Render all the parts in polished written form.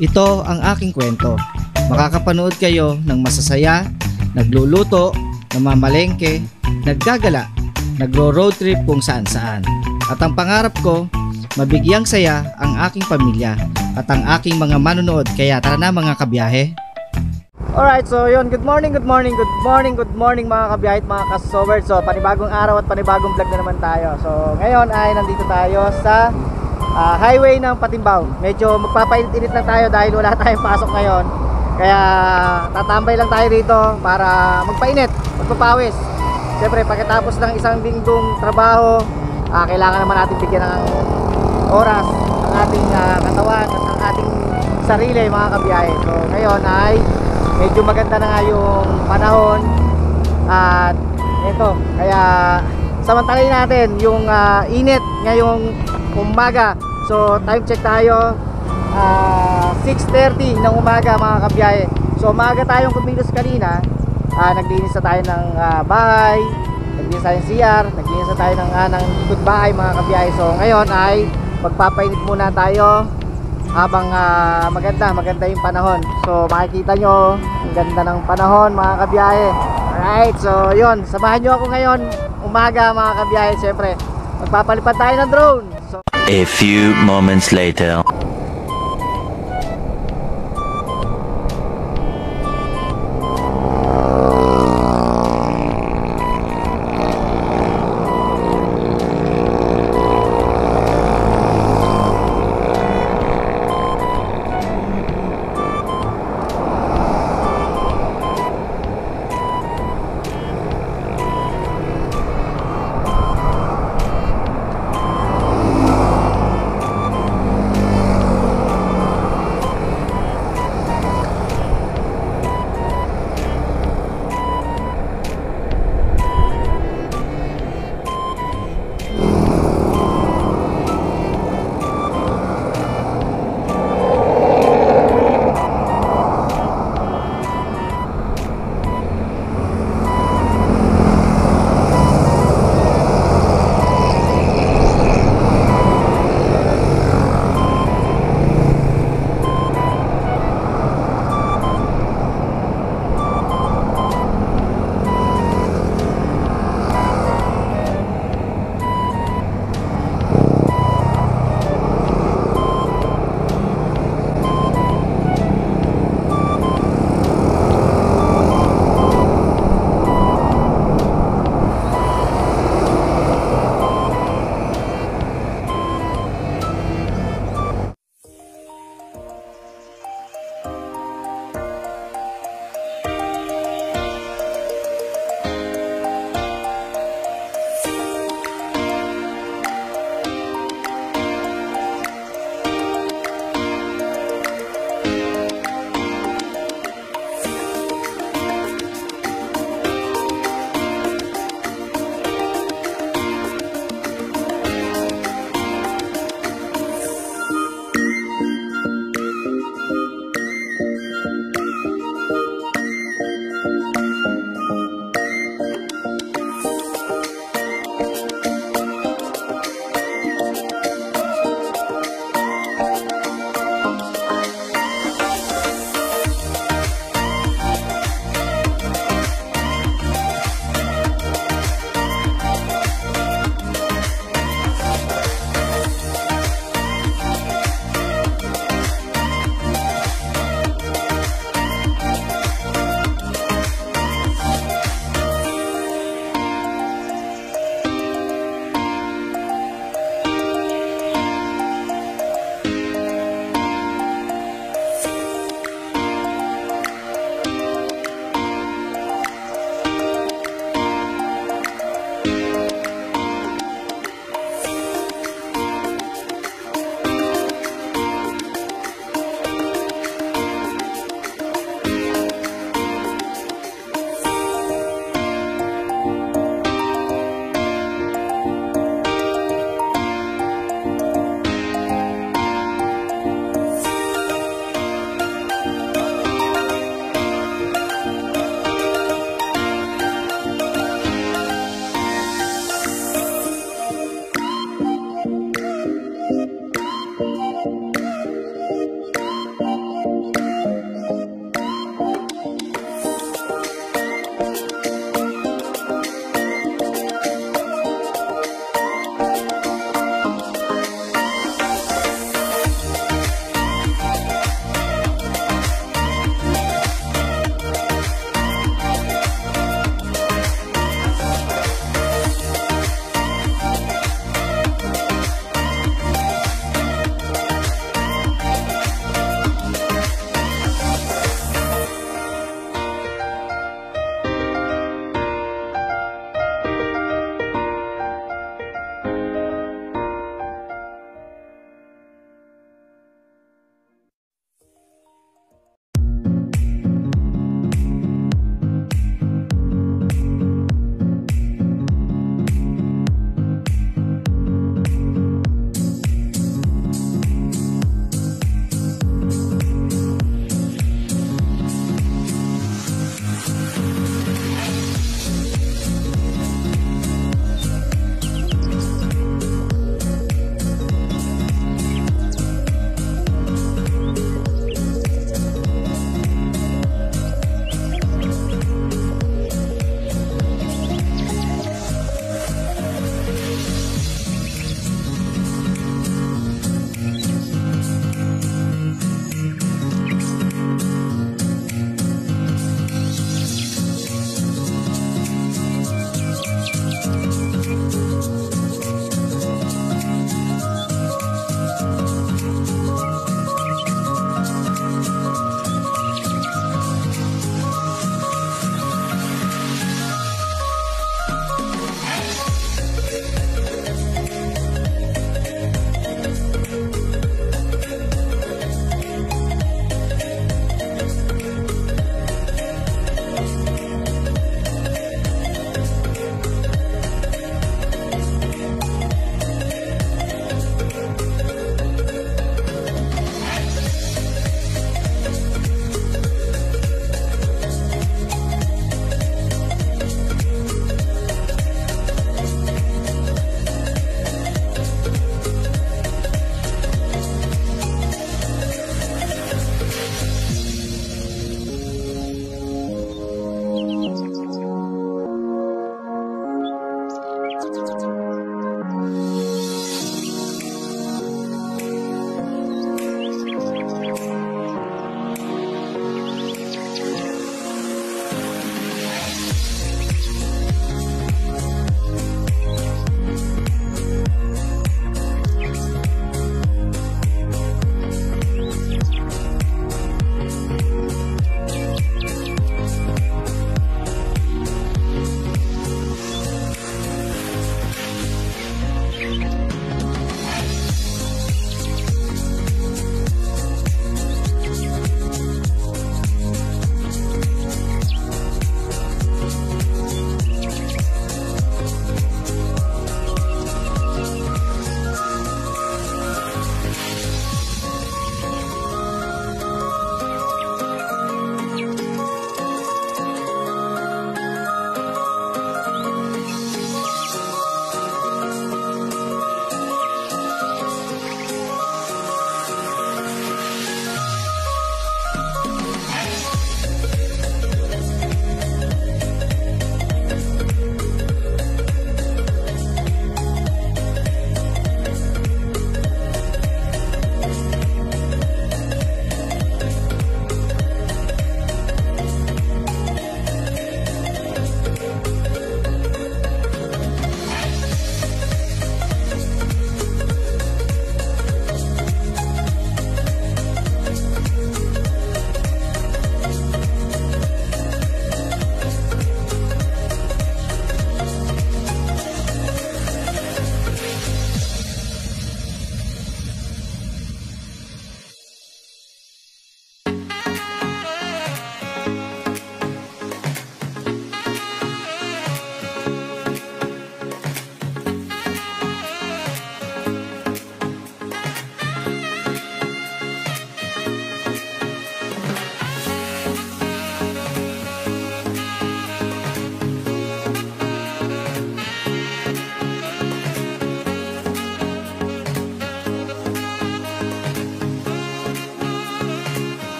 Ito ang aking kwento. Makakapanood kayo ng masasaya, nagluluto, namamalengke, naggagala, nagro-road trip kung saan-saan. At ang pangarap ko, mabigyang saya ang aking pamilya at ang aking mga manonood. Kaya tara na mga kabiyahe. Alright, so yun, good morning mga kabiyahe at mga kasobert. So panibagong araw at panibagong vlog na naman tayo. So ngayon ay nandito tayo sa highway ng Patimbao. Medyo magpapainit-init lang tayo dahil wala tayong pasok ngayon. Kaya tatambay lang tayo rito para magpainit, magpapawis. Siyempre pagkatapos ng isang linggong trabaho, kailangan naman natin bigyan ng oras ang ating katawan at ang ating sarili mga kabiyahe. So ngayon ay medyo maganda na nga yung panahon at ito, kaya samantalayin natin yung init ngayong umaga. So time check tayo, 6:30 ng umaga mga kabiyahe. So umaga tayong kumilos kanina, naglinis na tayo ng bahay, naglinis tayo ng CR, naglinis na tayo ng likod bahay mga kabiyahe. So ngayon ay magpapainit muna tayo habang maganda yung panahon. So makikita nyo ang ganda ng panahon mga kabiyahe. Alright, so yun, samahan nyo ako ngayon umaga mga kabiyahe. Siyempre magpapalipad tayo ng drone. So a few moments later.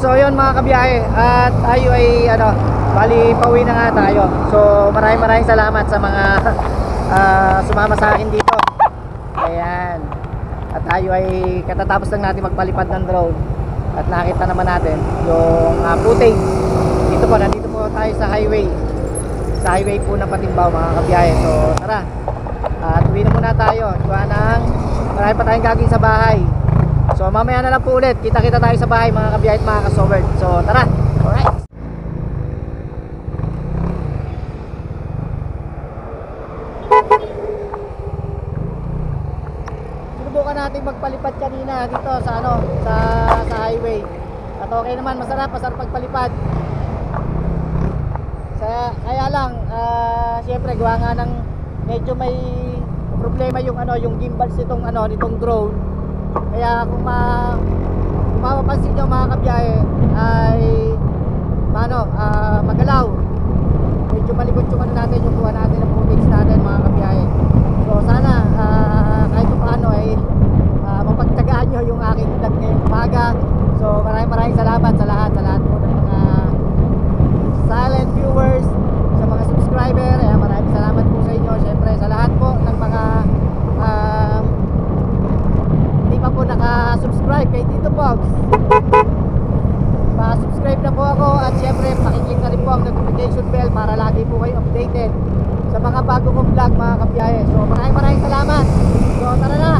so yun mga kabiyahe, at tayo ay bali pauwi na nga tayo. So maraming salamat sa mga sumama sa akin dito. Ayan. At tayo ay katatapos lang natin magpalipad ng drone. At nakita naman natin yung footage. Dito po, nandito po tayo sa highway. Sa highway po ng Patimbao mga kabiyahe. So tara. At uwi na muna tayo. Marami pa tayong gagawin sa bahay. So mamaya na lang po ulit. Kita-kita tayo sa bahay mga kabiyahe at mga kasowerd. So tara. Alright. Sinubukan natin magpalipad kanina dito sa sa highway. At okay naman, masarap pagpalipad. Kaya lang syempre gawa nga ng medyo may problema yung gimbals nitong drone. Kaya kung mapapansin nyo mga kabiyahe ay magalaw. Medyo malikot yung natin, yung kuha natin ng footage natin mga kabiyahe. So sana kahit paano ay mapagtagaan nyo yung aking vlog ngayong umaga. So maraming salamat sa lahat po ng mga silent viewers, sa mga subscriber. Maraming salamat po sa inyo. Syempre sa lahat po ng mga hindi pa po naka-subscribe kay Tito Pogs, pa-subscribe na po ako. At syempre pakiclick na rin po ang notification bell para lagi po kayo updated sa mga bago kong vlog mga kabiyahe. So maraming salamat. So tara na.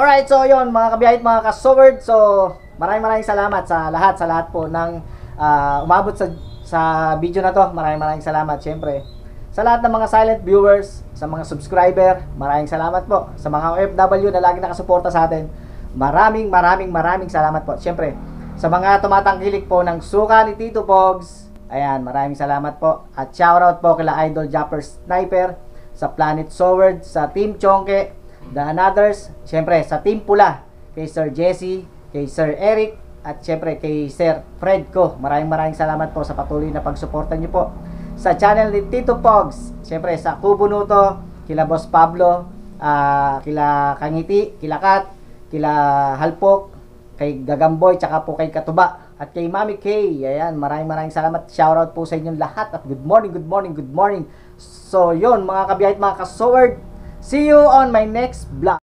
Alright, so yun mga kabiyahe at mga kasowerd. So maraming salamat sa lahat po ng umabot sa video na to. Maraming salamat syempre sa lahat ng mga silent viewers, sa mga subscriber. Maraming salamat po sa mga OFW na lagi nakasuporta sa atin. Maraming salamat po. Syempre sa mga tumatangkilik po ng suka ni Tito Pogs. Ayan, maraming salamat po. At shoutout po kila Idol Japper Sniper, sa Planet Sword, sa Team Chonke, The Anothers, syempre sa Team Pula, kay Sir Jesse, kay Sir Eric, at syempre kay Sir Fred ko. Maraming salamat po sa patuloy na pagsuporta niyo po sa channel ni Tito Pogs. Siyempre sa Kubo Nuto, kila Boss Pablo, kila Kangiti, kila Kat, kila Halpok, kay Gagamboy, tsaka po kay Katuba, at kay Mami Kay. Ayan, maraming salamat. Shoutout po sa inyong lahat at good morning, good morning, good morning. So yun mga kabiyahit, mga kasword, see you on my next vlog.